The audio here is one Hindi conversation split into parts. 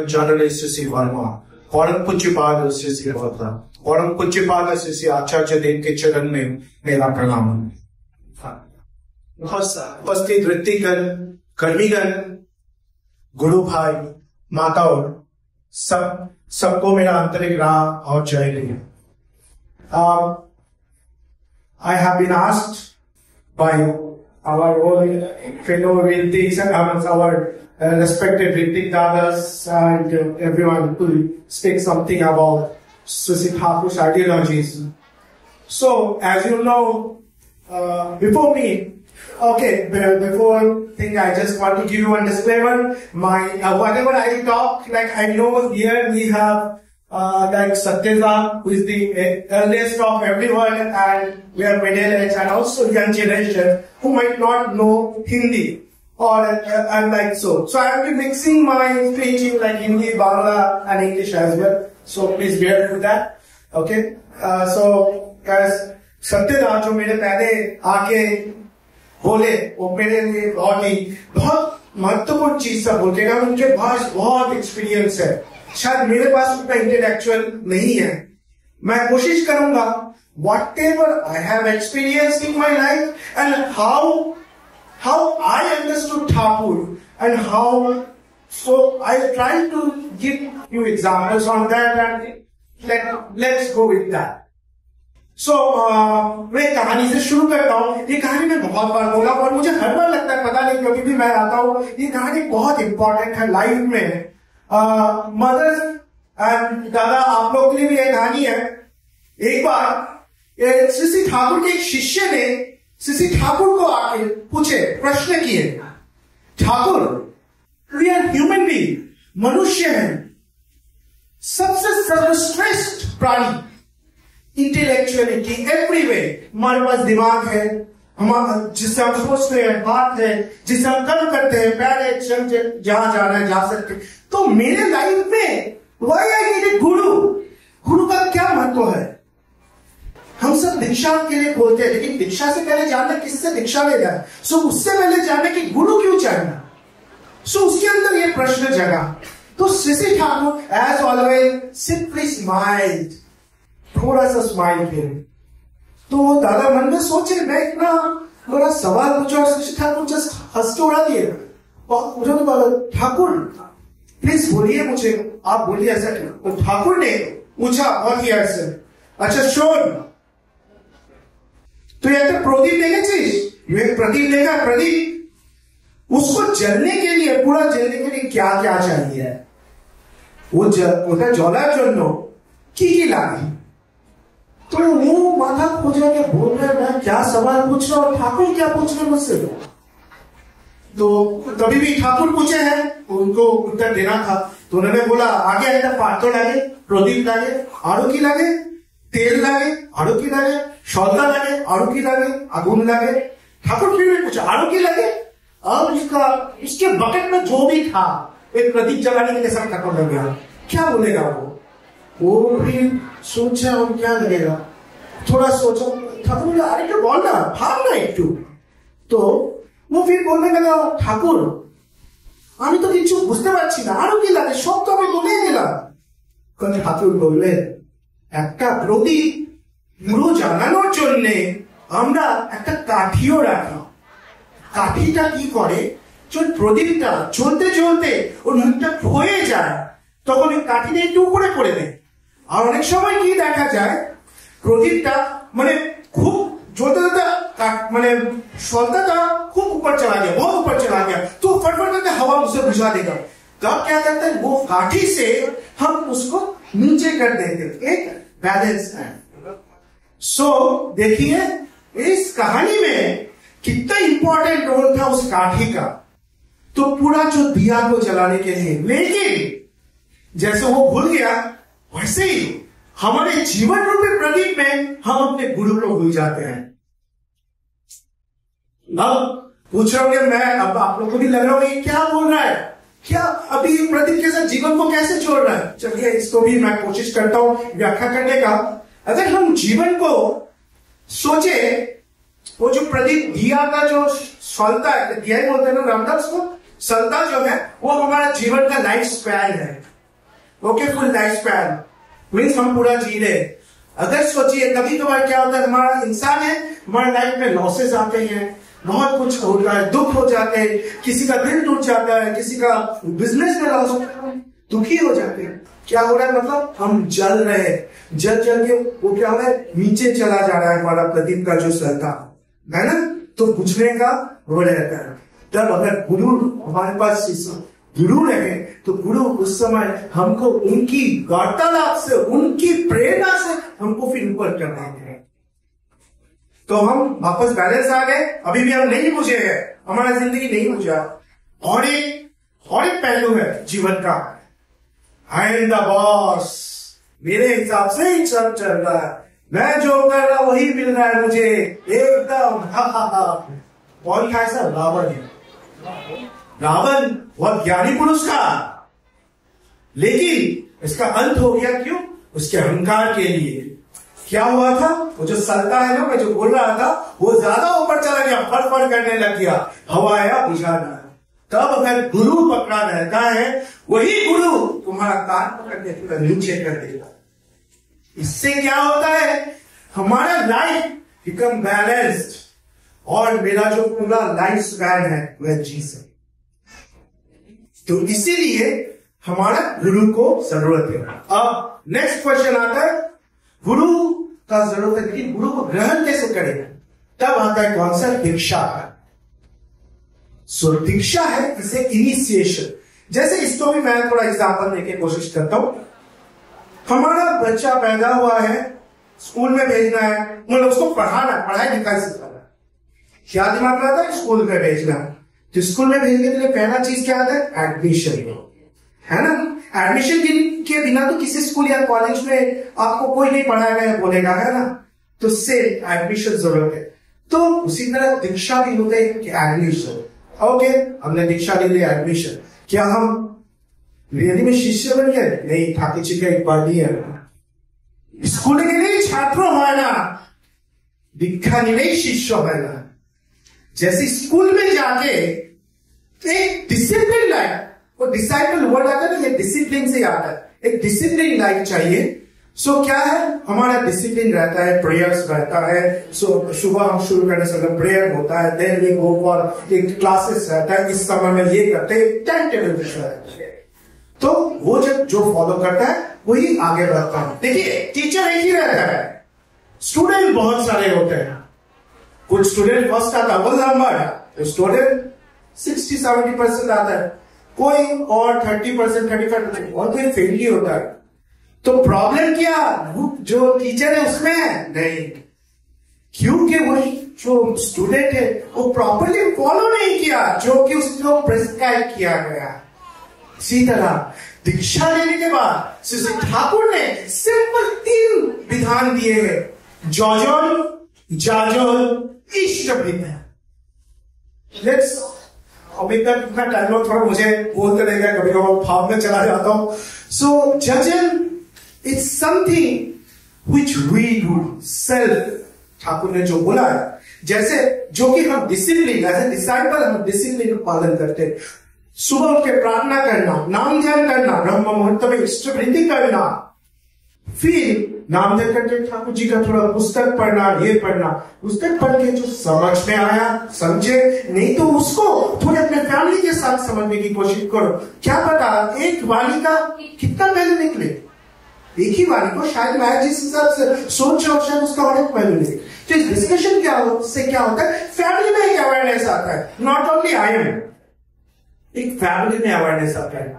General C.C. Verma, परम पूज्यपाद C.C. Ravata, परम पूज्यपाद C.C. आचार्य देव के चरण में मेरा प्रणाम। उपस्थित ऋतिकगण, कर्मीगण, गुरु भाई, माताओं, सबको मेरा आंतरिक राम और जय Hind. I have been asked by our own fellow Ritiks and our respected Ritik Dadas and everyone to speak something about C.C. Thakur's ideologies. So, as you know, before thing, I just want to give you a disclaimer. Whatever I talk, like I know here we have like Satyaza, who is the eldest of everyone, and we are middle age, and also young generation who might not know Hindi or and like so. So I will be mixing my speech in like Hindi, Bangla, and English as well. So please bear with that. Okay. So guys, Satyaza जो मेरे पहले आके बोले वो मेरे लिए बहुत महत्वपूर्ण चीज सब बोलते हैं। उनके पास बहुत एक्सपीरियंस है, शायद मेरे पास उतना इंटेलेक्चुअल नहीं है। मैं कोशिश करूंगा whatever I have experienced in my life and how I understood Thakur and how, so I try to give you examples on that and let's go with that. So, मैं कहानी से शुरू करता हूँ। ये कहानी मैं बहुत बार बोला और मुझे हर बार लगता है, पता नहीं क्योंकि भी मैं आता हूँ, ये कहानी बहुत इंपॉर्टेंट है लाइफ में। मदर्स एंड दादा, आप लोगों के लिए भी ये कहानी है। एक बार C.C. ठाकुर के एक शिष्य ने C.C. ठाकुर को आके पूछे, प्रश्न किए, Thakur, we are human being, मनुष्य हैं, सबसे सर्वश्रेष्ठ प्राणी, इंटेलेक्चुअलिटी एवरीवेयर, हमारे पास दिमाग है, हम जिससे हम सोचते हैं, बात है, जिससे हम कर्म करते हैं, पैर है, जहां जाना है जा सकते। तो मेरे लाइफ में व्हाई आई नीड गुरु का क्या महत्व है? हम सब दीक्षा के लिए बोलते हैं, लेकिन दीक्षा से पहले जानना किससे दीक्षा लेना है। सो उससे पहले जानना कि गुरु क्यों चाहिए। सो उसके अंदर ये प्रश्न जगा। तो C.C. Thakur as always simply smiled, थोड़ा सा स्माइल किए। तो दादा मन में सोचे, मैं इतना बड़ा सवाल पूछा और C.C. ठाकुर जस्ट हंस के उड़ा दिए। और मुझे तो बोला, ठाकुर प्लीज बोलिए मुझे, आप बोलिए ऐसा क्यों? तो ठाकुर ने पूछा बहुत ही ऐसे, अच्छा शोन, तो ये तो प्रदीप देखेছিস, ये प्रदीप देखा, प्रदीप उसको जलने के लिए, पूरा जलने के लिए क्या क्या चाहिए? वो ওটা জ্বলার জন্য কি কি লাগে? तो वो माथा खोजा के बोल रहे, मैं क्या सवाल पूछ रहा हूँ, ठाकुर क्या पूछ रहे मुझसे? तो कभी भी ठाकुर पूछे हैं, उनको उत्तर देना था। तो उन्होंने बोला, आगे একটা পাত্র লাগে, প্রদীপ লাগে, আরো কি লাগে? तेल लगे, आड़ू की लगे, सौदा लगे, आड़ू की लगे, आगुन लगे। ठाकुर फिर भी पूछा, आड़ू की लगे? अब इसके बकेट में जो भी था, एक प्रदीप जलाने के लिए सब ठाकुर लग गया। क्या बोलेगा वो भी सोचा, और क्या लगेगा, थोड़ा सोचा। ठाकुर बोला, अरे क्यों बोल ना, भागना एक क्यों? तो वो फिर बोलने लगा, ठाकुर আমি তো কিছু বুঝতে পারছি না, আরো কি লাগে, সব তো আমি বলে দিলাম। ঠাকুর বললেন, একটা প্রদীপ পুরো জ্বালানোর জন্য আমরা একটা কাঠিও রাখি। কাঠিটা কি করে, যখন প্রদীপটা জ্বলতে জ্বলতে ওর মুখটা হয়ে যায়, তখন ওই কাঠিটা একটু উপরে পড়ে দেয়। আর অনেক সময় কি দেখা যায়, প্রদীপটা মানে খুব জ্বলতে জ্বলতে মানে सौदा खूब ऊपर चला गया, बहुत ऊपर चला गया, तो फटफट करके हवा उसे बुझा देगा। तब क्या करते हैं, वो काठी से हम उसको नीचे कर देंगे, एक बैलेंस है। सो देखिए इस कहानी में कितना इंपॉर्टेंट रोल था उस काठी का। तो पूरा जो दिया को जलाने के लिए, लेकिन जैसे वो भूल गया, वैसे ही हमारे जीवन रूपी प्रदीप में हम अपने गुरु को भूल जाते हैं। अब पूछ रहा हूं मैं, अब आप लोगों को भी लग रहा होगा ये क्या बोल रहा है, क्या अभी प्रदीप के साथ जीवन को कैसे जोड़ रहा है? चलिए इसको भी मैं कोशिश करता हूं व्याख्या करने का। अगर हम जीवन को सोचे, वो जो प्रदीप दिया का जो सलता है, दिया ही बोलते हैं ना रामदास को, सलता जो है वो हमारा जीवन का लाइफ स्पैन है। Okay, full life span means हम पूरा जी रहे। अगर सोचिए कभी कभार क्या होता है, हमारा इंसान है, हमारे लाइफ में लॉसेस आते हैं, बहुत कुछ होता है, दुख हो जाते हैं, किसी का दिल टूट जाता है, किसी का बिजनेस में लॉस होता है, दुखी हो जाते हैं। क्या हो रहा है, मतलब हम जल रहे हैं, जल जल के वो क्या हो रहा है, नीचे चला जा रहा है हमारा प्रदीप का जो स्तर था, है ना, तो बुझने का वो रहता है। तब अगर गुरु हमारे पास गुरु रहे तो गुरु उस समय हमको उनकी वार्तालाप से, उनकी प्रेरणा से हमको फिर ऊपर करना है। तो हम वापस बैलेंस आ गए, अभी भी हम नहीं बुझे हैं, हमारा जिंदगी नहीं बुझा। और एक पहलू है जीवन का, आई एम द बॉस, मेरे हिसाब से ही सब चल रहा है, मैं जो कर रहा वही मिल रहा है मुझे एकदम। कौन था ऐसा? रावण है। रावण बहुत ज्ञानी पुरुष था, लेकिन इसका अंत हो गया क्यों? उसके अहंकार के लिए। क्या हुआ था, वो जो सलता है ना, मैं जो बोल रहा था, वो ज्यादा ऊपर चला गया, फड़फड़ करने लग गया, हवा आया बुझाना। तब अगर गुरु पकड़ा रहता है, वही गुरु तुम्हारा कान पकड़ के पूरा नीचे कर देगा। इससे क्या होता है, हमारा लाइफ बिकम बैलेंस्ड, और मेरा जो पूरा लाइफ स्पैन है वह जी से। तो इसीलिए हमारा गुरु को जरूरत है। अब नेक्स्ट क्वेश्चन आता है, गुरु का जरूरत है, लेकिन गुरु को ग्रहण कैसे करें? तब आता है कौन सा? दीक्षा का। सो दीक्षा है इसे इनिशिएशन। जैसे इसको भी मैं थोड़ा एग्जांपल देके कोशिश करता हूं। हमारा बच्चा पैदा हुआ है, स्कूल में भेजना है, मतलब उसको पढ़ाना, पढ़ाई लिखाई सिखाना, क्या दिमाग में आता है? स्कूल में भेजना। तो स्कूल में भेजने के लिए पहला चीज क्या आता है? एडमिशन, है ना। एडमिशन के बिना तो किसी स्कूल या कॉलेज में आपको कोई नहीं पढ़ाएगा बोलेगा, है ना। तो से एडमिशन जरूरत है। तो उसी तरह दीक्षा भी होते हैं कि एडमिशन। ओके, हमने दीक्षा ले लिया, एडमिशन। क्या हम रियली में शिष्य बन गए? नहीं, ठाकुर जी का एक बार नहीं है। स्कूल के लिए छात्रों है ना, दीक्षा नहीं शिष्य है ना। जैसे स्कूल में जाके एक डिसिप्लिन लाइफ, वो डिसाइपल वर्ड आता है ना, ये डिसिप्लिन से आता है। एक डिसिप्लिन लाइफ चाहिए। सो क्या है, हमारा डिसिप्लिन रहता है, प्रेयर्स रहता है। सो सुबह हम शुरू करने से प्रेयर होता है, देन वी गो फॉर एक क्लासेस रहता है, इस समय में ये करते हैं, टाइम टेबल रहता है। तो वो जब जो फॉलो करता है वही आगे बढ़ता है। देखिए, टीचर एक ही रहता है, स्टूडेंट बहुत सारे होते हैं। कुछ स्टूडेंट फर्स्ट आता है, वो नंबर, स्टूडेंट 60-70% आता है, कोई और 30%, 35%, और कोई फेल ही होता है। तो प्रॉब्लम क्या जो टीचर है उसमें है? नहीं, क्योंकि वही जो स्टूडेंट है वो प्रॉपरली फॉलो नहीं किया जो कि उसको प्रिस्क्राइब किया गया। इसी तरह दीक्षा लेने के बाद श्री ठाकुर ने सिंपल 3 विधान दिए हैं, जॉजोल, जाजोल, इष्टभिन्न। लेट्स, अभी तक इतना टाइम थोड़ा मुझे बोलते रहेगा, कभी कभी भाव में चला जाता हूं। सो जजन it's something which we do self. Thakur ने जो बोला है, जैसे जो कि हम डिसिप्लिन, एज ए डिसाइपल हम डिसिप्लिन पालन करते हैं। सुबह उठ के प्रार्थना करना, नाम ध्यान करना, ब्रह्म मुहूर्त में इष्टवृत्ति करना, फिर नाम ध्यान करके ठाकुर जी का थोड़ा पुस्तक पढ़ना, ये पढ़ना, पुस्तक पढ़ के जो समझ में आया समझे, नहीं तो उसको थोड़े अपने फैमिली के साथ समझने की कोशिश करो। क्या पता एक वाणी का कितना पहलू निकले, एक ही वाणी को शायद मैं जिस हिसाब से सोच रहा हूं शायद उसका और एक पहलू निकले। तो इस डिस्कशन से क्या होता है, फैमिली में एक अवेयरनेस आता है, नॉट ओनली आई एम, एक फैमिली में अवेयरनेस आता है।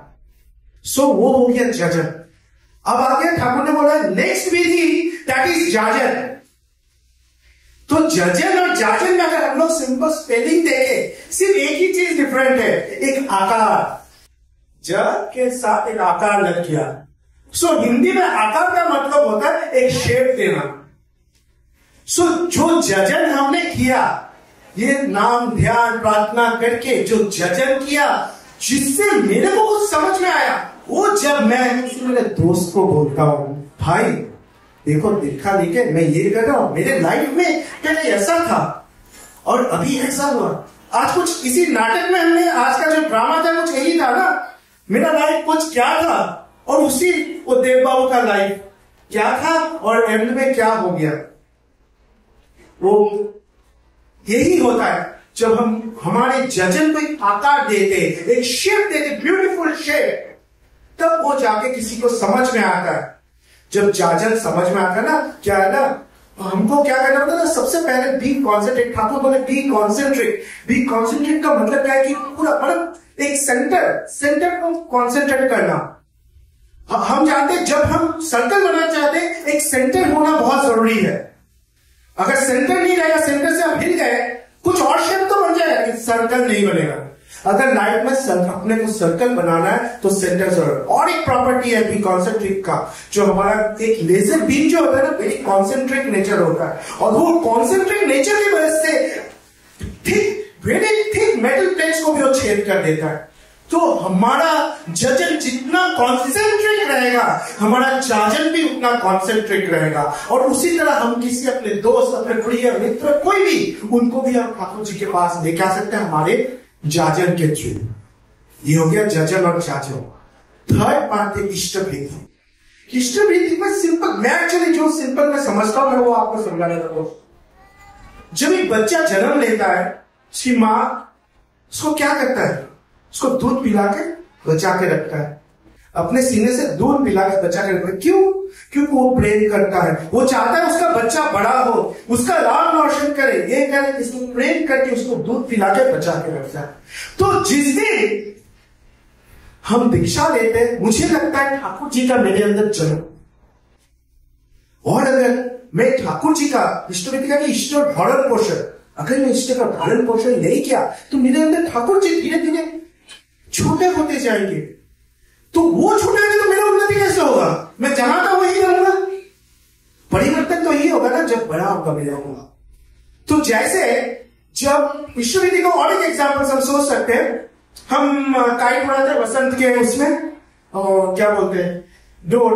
सो वो हो गया जजन। अब आगे ठाकुर ने बोला नेक्स्ट विधि, दैट इज जाजन। तो जजन और जाजन में अगर हम लोग सिंपल स्पेलिंग देखें, सिर्फ एक ही चीज डिफरेंट है, एक आकार, ज के साथ एक आकार लग गया। सो हिंदी में आकार का मतलब होता है एक शेप देना। सो जो जजन हमने किया, ये नाम ध्यान प्रार्थना करके जो जजन किया, जिससे मेरे को कुछ समझ में आया, वो जब मैं मेरे दोस्त को बोलता हूं, भाई देखो देखा देखे मैं ये कर रहा हूं, मेरे लाइफ में पहले ऐसा था और अभी ऐसा हुआ। आज कुछ इसी नाटक में हमने, आज का जो ड्रामा था कुछ यही था ना, मेरा लाइफ कुछ क्या था और उसी वो देव बाबू का लाइफ क्या था और एंड में क्या हो गया। वो यही होता है जब हम हमारे जजन को एक आकार देते, एक शेप देते, ब्यूटीफुल शेप, तब वो जाके किसी को समझ में आता है। जब जाजन समझ में आता है ना, क्या है ना, हमको क्या करना होता है ना, सबसे पहले बी कॉन्सेंट्रेट। ठाकुर बोले बी कॉन्सेंट्रेट। बी कॉन्सेंट्रेट का मतलब क्या है कि पूरा मतलब एक सेंटर को कॉन्सेंट्रेट करना। हम जानते हैं जब हम सर्कल बनाना चाहते हैं एक सेंटर होना बहुत जरूरी है। अगर सेंटर नहीं रहेगा, सेंटर से हम हिल गए, कुछ और शेप तो बन जाएगा लेकिन सर्कल नहीं बनेगा। अगर लाइफ में अपने को सर्कल बनाना है तो सेंटर जरूर। और एक प्रॉपर्टी है बी कॉन्सेंट्रिक का, जो हमारा एक लेजर बीम जो होता है ना, वेरी कॉन्सेंट्रिक नेचर होता है, और वो कॉन्सेंट्रिक नेचर की वजह से वेरी थिक मेटल प्लेट्स को भी वो छेद कर देता है। तो हमारा जजन जितना कॉन्सेंट्रिक रहेगा, हमारा जाजन भी उतना कॉन्सेंट्रिक रहेगा। और उसी तरह हम किसी अपने दोस्त, अपने प्रिय मित्र, कोई भी, उनको भी हम ठाकुर जी के पास लेके आ सकते हैं हमारे जाजन के थ्रू। ये हो गया जजन और जाजन। थर्ड पार्ट है इष्ट भीति। इष्ट भीति में सिंपल, मैं एक्चुअली जो सिंपल मैं समझता हूं, मैं वो आपको समझाने लगा। जब एक बच्चा जन्म लेता है, उसकी माँ उसको क्या करता है, उसको दूध पिला के बचा के रखता है, अपने सीने से दूध पिला के बचा के रखता है। क्यों? क्योंकि वो प्रेम करता है, वो चाहता है उसका बच्चा बड़ा हो, उसका नाम रोशन करे, ये करे, इसको प्रेम करके उसको दूध पिला के बचा के रखता है। तो जिस दिन हम दीक्षा लेते हैं, मुझे लगता है ठाकुर जी का मेरे अंदर जन्म, और अगर मैं ठाकुर जी का इष्ट का इष्ट भरण पोषण, अगर मैं इष्ट का भरण पोषण नहीं किया तो मेरे अंदर ठाकुर जी धीरे धीरे छोटे होते जाएंगे। तो वो छोटे तो मेरा उन्नति कैसे होगा? मैं जहां था वही रहूंगा। परिवर्तन तो यही होगा ना जब बड़ा होगा मेरा होगा। तो जैसे जब विश्वविद्यालय का और एक एग्जाम्पल हम सोच सकते हैं, हम काइट उड़ाते वसंत के उसमें, और क्या बोलते हैं, डोर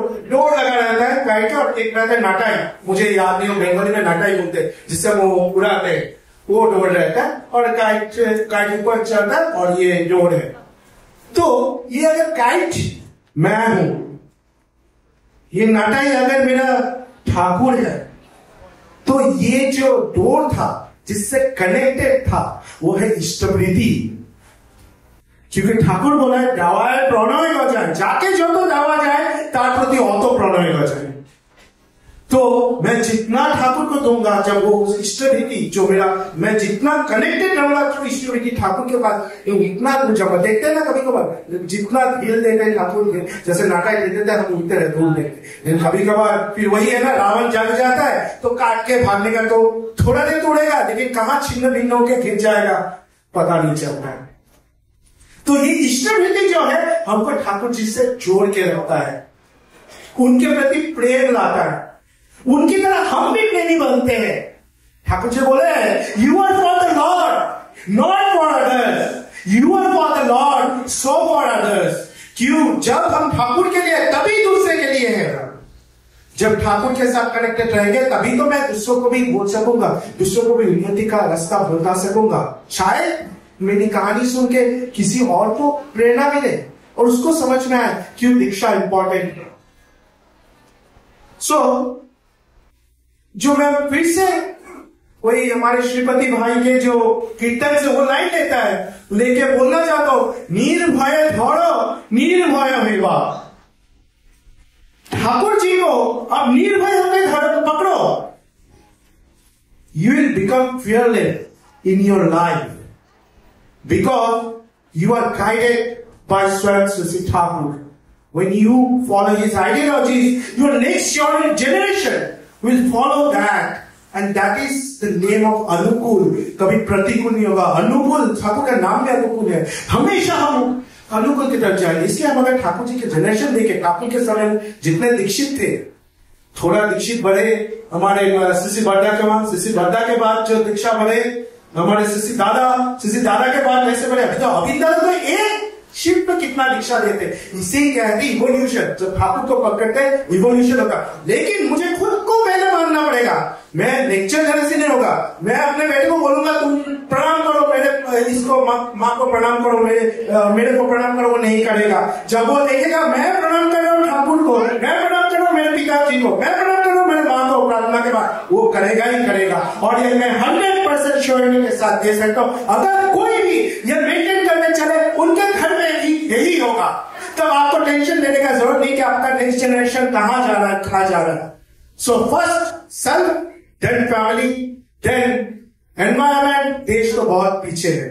लगा रहता है काइट का, और एक रहता है नाटाई, मुझे याद नहीं हो, बंगाली में नाटाई बोलते हैं, जिससे वो उड़ाते हैं, वो डोर रहता है, और काइट ऊपर चलता है और ये डोर है। तो ये अगर काइट मैं हूं, ये नाटाई अगर मेरा ठाकुर है, तो ये जो डोर था जिससे कनेक्टेड था वो है इष्टप्रीति। क्योंकि ठाकुर बोला है दावाए प्रणय गजाए, जाके जो तो दावा जाए तार प्रति ऑतो प्रणय गजाए। तो मैं जितना ठाकुर को दूंगा, जब वो इष्टभीति जो मेरा, मैं जितना कनेक्टेड रहूंगा तो इष्टभीति ठाकुर के पास, इतना जब देखते हैं ना कभी कभार, जितना हिल देते हैं ठाकुर के, जैसे नाटा दे देते हैं, हम उड़ते रहते दूर देखते, लेकिन कभी कभार फिर वही है ना, रावण जग जाता है तो काट के भागने का, तो थोड़ा देर तो उड़ेगा लेकिन कहां छिन्न भिन्न होकर गिर जाएगा पता नहीं चलता है। तो ये इष्टभीति जो है हमको ठाकुर जी से जोड़ के रखता है, उनके प्रति प्रेम लाता है, उनकी तरह हम भी प्रेमी बनते हैं। ठाकुर जी बोले you are for the Lord not for others, you are for the Lord so for others. क्यों? जब हम ठाकुर के लिए तभी दूसरे के लिए है। जब ठाकुर के साथ कनेक्टेड रहेंगे तभी तो मैं दूसरों को भी बोल सकूंगा, दूसरों को भी उन्नति का रास्ता बता सकूंगा। शायद मेरी कहानी सुन के किसी और को प्रेरणा मिले और उसको समझ में आए क्यों दीक्षा इंपॉर्टेंट है। जो मैं फिर से वही हमारे श्रीपति भाई के जो कीर्तन से वो लाइन लेता है, लेके बोलना चाहता हूं, निर्भय धौड़ो निर्भय होगा। ठाकुर जी को अब निर्भय होकर पकड़ो, you will become fearless in your life because you are guided by स्वयं Shri Thakur. When you follow his ideologies, your next generation will follow that, and that is the name of अनुकूल। कभी प्रतिकूल नहीं होगा, अनुकूल। ठाकुर का नाम भी अनुकूल है, हमेशा हम अनुकूल की तरफ जाएंगे। इसलिए हम अगर ठाकुर जी के जनरेशन देखे, ठाकुर के समय जितने दीक्षित थे, थोड़ा दीक्षित बढ़े हमारे शिशि बड्डा के बाद जो दीक्षा बढ़े हमारे शिशि दादा के बाद कैसे बढ़े, अभी तक तो एक शिफ्ट में कितना दीक्षा देते, इसी कहते इवोल्यूशन। जब ठाकुर को पकड़ते इवोल्यूशन होता, लेकिन मुझे खुद को पहले मानना पड़ेगा मैं लेक्चर देने से नहीं होगा। मैं अपने बेटे को बोलूंगा तुम प्रणाम करो, मेरे इसको माँ को प्रणाम करो, मेरे को प्रणाम करो, वो नहीं करेगा। जब वो देखेगा मैं प्रणाम कर रहा हूँ ठाकुर को, मैं प्रणाम कर रहा हूँ मेरे पिताजी को, मैं प्रणाम कर रहा हूँ मेरे माँ को प्रार्थना के बाद, वो करेगा ही करेगा। और ये मैं 100% श्योरिटी के साथ दे सकता हूँ, अगर कोई भी ये मेंटेन करने चले उनके घर में यही होगा। तब आपको टेंशन लेने का जरूरत नहीं कि आपका नेक्स्ट जनरेशन कहां जा रहा है, कहां जा रहा है। So first self, then family, then environment. देश तो बहुत पीछे है,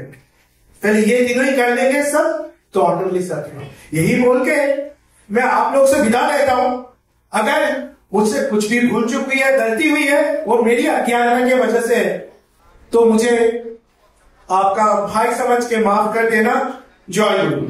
पहले ये तीनों ही कर लेंगे सब तो ऑटोमेटिकली सब। यही बोल के मैं आप लोग से विदा लेता हूं। अगर मुझसे कुछ भी भूल चुक हुई है, गलती हुई है, वो मेरी अज्ञानता की वजह से है, तो मुझे आपका भाई समझ के माफ कर देना। जय गुरु।